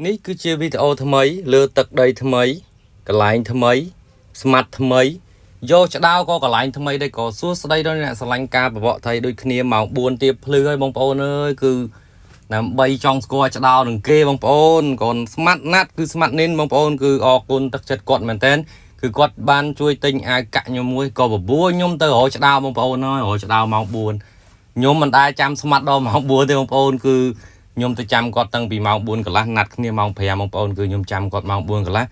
នេះគឺជាវីដេអូថ្មីលើទឹកដីថ្មីកន្លែងថ្មីស្មាត់ថ្មីយកឆ្ដោក៏កន្លែងថ្មីដែរក៏សួស្ដីដល់អ្នកស្រឡាញ់ការបបកថៃដូចគ្នាម៉ោង4ទៀបភ្លឺហើយបងប្អូនអើយគឺដើម្បីចង់ស្គាល់ឆ្ដោនឹងគេបងប្អូនកូនស្មាត់ណាត់គឺស្មាត់និនបងប្អូនគឺអរគុណទឹកចិត្តគាត់មែនតើគឺគាត់បានជួយទិញអាវកាក់ខ្ញុំមួយក៏បបួខ្ញុំទៅរកឆ្ដោបងប្អូនហើយរកឆ្ដោម៉ោង4ខ្ញុំមិនដែលចាំស្មាត់ដល់ម៉ោង4ទេបងប្អូនគឺខ្ញុំទៅចាំគាត់តាំងពីម៉ោង4កន្លះណាត់គ្នាម៉ោង5បងប្អូនគឺខ្ញុំចាំគាត់ម៉ោង4កន្លះ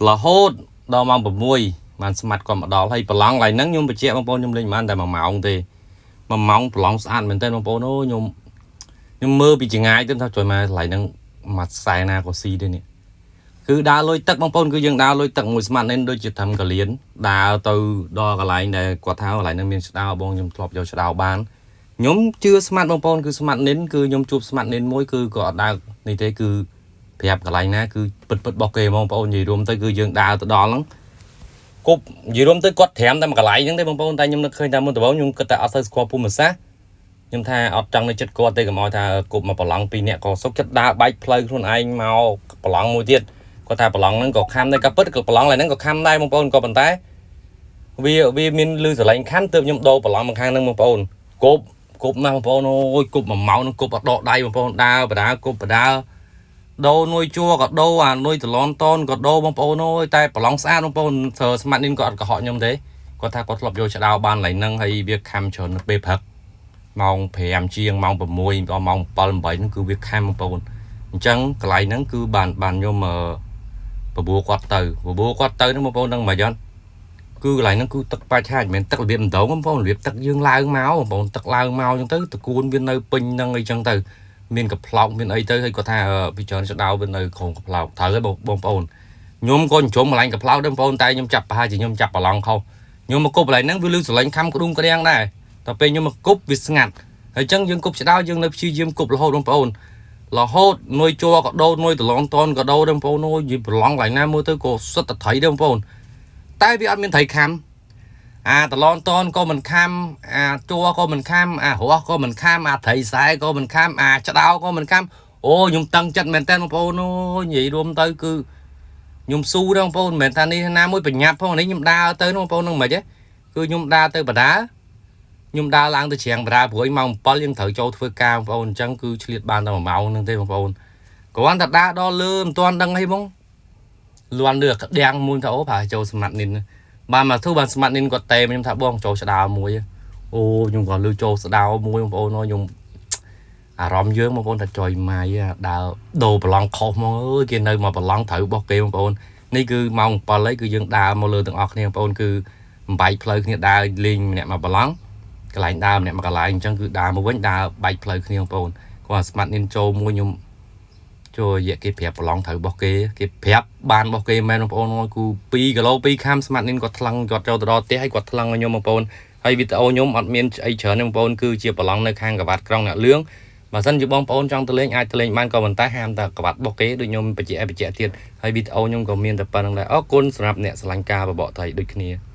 រហូតដល់ម៉ោង6បានស្មាត់គាត់មកដល់ហើយប្រឡងឡើយហ្នឹងខ្ញុំបញ្ជាក់បងប្អូនខ្ញុំលេងបានតែ1ម៉ោងទេ1ម៉ោងប្រឡងស្អាតមែនទែនបងប្អូនអូខ្ញុំមើលពីចង្ងាយទៅថាជួយមកកន្លែងហ្នឹងមកខ្សែណាក៏ស៊ីទេនេះគឺដើរលុយទឹកបងប្អូនគឺយើងដើរលុយទឹកមួយស្មាត់នេះដូចជាត្រឹមកលៀនដើរទៅដល់កន្លែងដែលគាត់ថាកន្លែងហ្នឹងមានឆ្ដោបងខ្ញុំធ្លាប់យកឆ្ដោបានខ្ញុំជឿស្មាត់បងប្អូនគឺស្មាត់និនគឺខ្ញុំជួបស្មាត់និនមួយគឺក៏អត់ដើរនេះទេគឺប្រាប់កន្លែងណាគឺពិតរបស់គេបងប្អូននិយាយរួមទៅគឺយើងដើរទៅដល់ហ្នឹងគប់និយាយរួមទៅគាត់ត្រាំតែមួយកន្លែងហ្នឹងទេបងប្អូនតែខ្ញុំនឹកឃើញតែមុនដំបូងខ្ញុំគិតតែអត់សូវស្គាល់ភូមិសាស្ត្រខ្ញុំថាអត់ចង់នៅចិត្តគាត់ទេកុំឲ្យថាគប់មកប្រឡង2នាក់ក៏សុខចិត្តដើរបែកផ្លូវខ្លួនឯងមកប្រឡងមួយទៀតគាត់ថាប្រឡងហ្នឹងក៏ខំដែរក៏ពិតក៏ប្រឡងឡើយហ្នឹងក៏ខំដែរបងប្អូនក៏ប៉ុន្តែវាមានលឺស្រឡាញ់ខាន់ទើបខ្ញុំដូរប្រឡងមកខាងហ្នឹងបងប្អូនគប់ណាស់បងប្អូនអូយគប់1ម៉ោងហ្នឹងគប់អត់ដកដៃបងប្អូនដើរបដាគប់បដាដូរនួយជួក៏ដូរអានួយតឡនតនក៏ដូរបងប្អូនអូយតែប្រឡងស្អាតបងប្អូនធ្វើស្មាត់នេះក៏អត់កុហកខ្ញុំទេគាត់ថាគាត់ធ្លាប់យកឆ្ដោបានឡើយហ្នឹងហើយវាខំច្រើនពេលព្រឹកម៉ោង5ជាងម៉ោង6ដល់ម៉ោង7 8ហ្នឹងគឺវាខំបងប្អូនអញ្ចឹងកន្លែងហ្នឹងគឺបានខ្ញុំបបួគាត់ទៅហ្នឹងបងប្អូនដឹងមិនអត់គឺកន្លែងហ្នឹងគឺទឹកបាច់ឆាច់មិនមែនទឹករបៀបម្ដងបងប្អូនរបៀបទឹកយើងឡើងមកបងប្អូនទឹកឡើងមកអញ្ចឹងទៅតកួនវានៅពេញហ្នឹងអីចឹងទៅមានកផ្លោកមានអីទៅហើយគាត់ថាពីច្រើនឆ្ដោវានៅក្រោមកផ្លោកត្រូវហើយបងប្អូនខ្ញុំក៏ជុំកន្លែងកផ្លោកដែរបងប្អូនតែខ្ញុំចាប់ប្រហែលជាខ្ញុំចាប់ប្រឡងខុសខ្ញុំមកគប់កន្លែងហ្នឹងវាលឺស្រឡាញ់ខំក្ដុំក្រាំងដែរតែពេលខ្ញុំមកគប់វាស្ងាត់ហើយចឹងយើងគប់ឆ្ដោយើងនៅព្យាយាមគប់រហូតបងប្អូនរហូតនួយជួក៏ដូរនួយតឡងតនក៏ដូរដែរបងប្អូនអូយប្រឡងកន្លែងណាមើលទៅក៏សុទ្ធតែត្រីដែរបងប្អូនតែវាអត់មានត្រីខំអាតឡនតនក៏មិនខំអាជួក៏មិនខំអារស់ក៏មិនខំអាត្រីខ្សែក៏មិនខំអាឆ្ដោក៏មិនខំអូខ្ញុំតឹងចិត្តមែនតើបងប្អូនអូនិយាយរួមទៅគឺខ្ញុំស៊ូដែរបងប្អូនមិនមែនថានេះណាមួយបញ្ញាប់ផងនេះខ្ញុំដើរទៅបងប្អូននឹងមិនហិចទេគឺខ្ញុំដើរទៅបដាខ្ញុំដើរឡើងទៅច្រាំងបដាព្រួយម៉ោង7យើងត្រូវចូលធ្វើការបងប្អូនអញ្ចឹងគឺឆ្លៀតបានតែ1ម៉ោងហ្នឹងទេបងប្អូនគ្រាន់តែដើរដល់លើមិនទាន់ដឹងអីបងលន់លើក្តាំងមួយថាអូប្រហែលចូលស្មាត់និនបានមកធ្វើបានស្មាត់និនគាត់តេខ្ញុំថាបងចូលស្ដាវមួយអូខ្ញុំក៏លឺចូលស្ដាវមួយបងប្អូនខ្ញុំអារម្មណ៍យើងបងប្អូនថាចុយម៉ាយដើរដូរប្រឡងខុសហ្មងអើយគេនៅមកប្រឡងត្រូវរបស់គេបងប្អូននេះគឺម៉ោង7ហើយគឺយើងដើរមកលើទាំងអស់គ្នាបងប្អូនគឺបំបែកផ្លូវគ្នាដើរលេងម្នាក់មកប្រឡងកន្លែងដើរម្នាក់មកកន្លែងអញ្ចឹងគឺដើរមកវិញដើរបែកផ្លូវគ្នាបងប្អូនគាត់ស្មាត់និនចូលមួយខ្ញុំចូលរយៈគេប្រាប់ប្រឡងត្រូវរបស់គេប្រាប់បានរបស់គេមែនបងប្អូនគឺ2គីឡូ2ខាំស្មាត់និនគាត់ថ្លឹងគាត់ចូលទៅដល់ផ្ទះហើយគាត់ថ្លឹងឲ្យខ្ញុំបងប្អូនហើយវីដេអូខ្ញុំអត់មានអីច្រើនទេបងប្អូនគឺជាប្រឡងនៅខាងកវ៉ាត់ក្រុងអ្នកលឿងបើសិនជាបងប្អូនចង់ទៅលេងអាចទៅលេងបានក៏ប៉ុន្តែហាមតែកវ៉ាត់របស់គេដូចខ្ញុំបញ្ជាក់ទៀតហើយវីដេអូខ្ញុំក៏មានតែប៉ុណ្្នឹងដែរអរគុណសម្រាប់អ្នកស្រឡាញ់ការបបកថៃដូចគ្នា